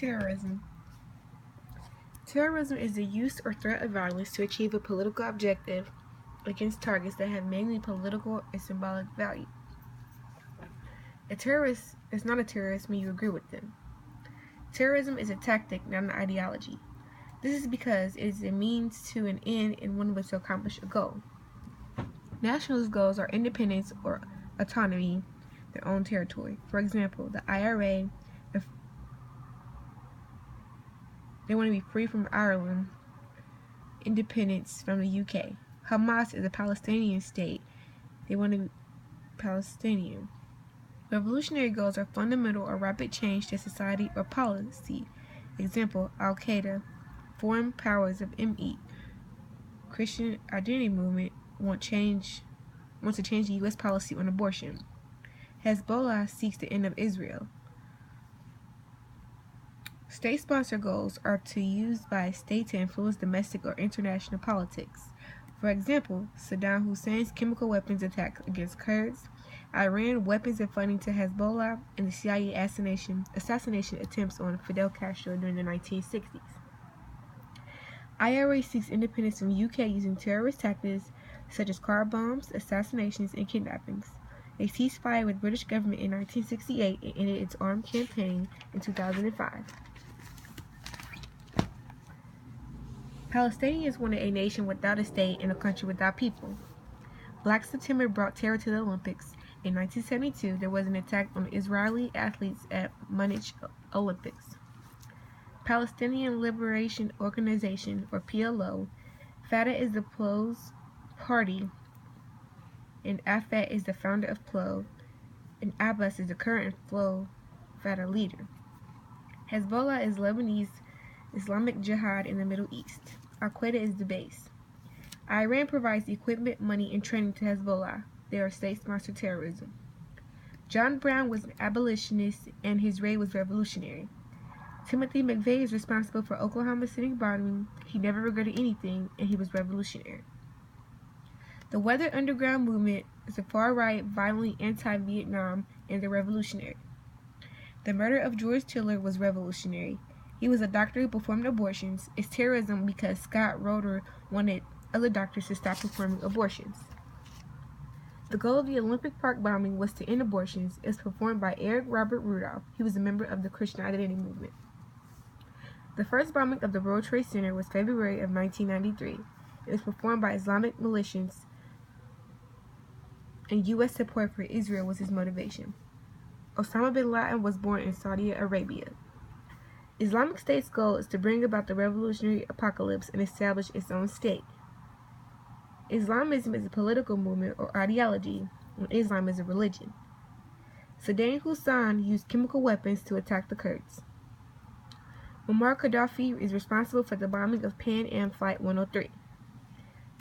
Terrorism. Terrorism is the use or threat of violence to achieve a political objective against targets that have mainly political or symbolic value. A terrorist is not a terrorist when you agree with them. Terrorism is a tactic, not an ideology. This is because it is a means to an end and one way to accomplish a goal. Nationalist goals are independence or autonomy, their own territory. For example, the IRA, they want to be free from Ireland, independence from the UK. Hamas is a Palestinian state. They want to be Palestinian. Revolutionary goals are fundamental or rapid change to society or policy. Example, Al-Qaeda, foreign powers of ME, Christian identity movement wants to change the U.S. policy on abortion. Hezbollah seeks the end of Israel. State-sponsored goals are to used by a state to influence domestic or international politics. For example, Saddam Hussein's chemical weapons attacks against Kurds, Iran weapons and funding to Hezbollah, and the CIA assassination attempts on Fidel Castro during the 1960s. IRA seeks independence from UK using terrorist tactics such as car bombs, assassinations, and kidnappings. A ceasefire with British government in 1968 and ended its armed campaign in 2005. Palestinians wanted a nation without a state and a country without people. Black September brought terror to the Olympics. In 1972, there was an attack on Israeli athletes at Munich Olympics. Palestinian Liberation Organization, or PLO, Fatah is the PLO's party, and Arafat is the founder of PLO, and Abbas is the current Fatah leader. Hezbollah is Lebanese Islamic Jihad in the Middle East. Al-Qaeda is the base. Iran provides equipment, money, and training to Hezbollah. They are state-sponsored terrorism. John Brown was an abolitionist, and his raid was revolutionary. Timothy McVeigh is responsible for Oklahoma City bombing. He never regretted anything, and he was revolutionary. The Weather Underground movement is a far-right, violently anti-Vietnam, and the revolutionary. The murder of George Tiller was revolutionary. He was a doctor who performed abortions. It's terrorism because Scott Roeder wanted other doctors to stop performing abortions. The goal of the Olympic Park bombing was to end abortions. It was performed by Eric Robert Rudolph. He was a member of the Christian identity movement. The first bombing of the World Trade Center was February of 1993. It was performed by Islamic militias, and U.S. support for Israel was his motivation. Osama bin Laden was born in Saudi Arabia. Islamic State's goal is to bring about the revolutionary apocalypse and establish its own state. Islamism is a political movement or ideology, and Islam is a religion. Saddam Hussein used chemical weapons to attack the Kurds. Muammar Gaddafi is responsible for the bombing of Pan Am Flight 103.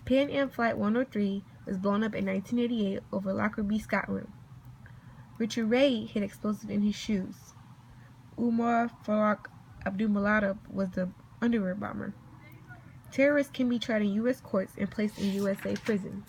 Pan Am Flight 103 was blown up in 1988 over Lockerbie, Scotland. Richard Reid hid explosive in his shoes. Umar Farooq Abdulmutallab was the underwear bomber. Terrorists can be tried in U.S. courts and placed in USA prisons.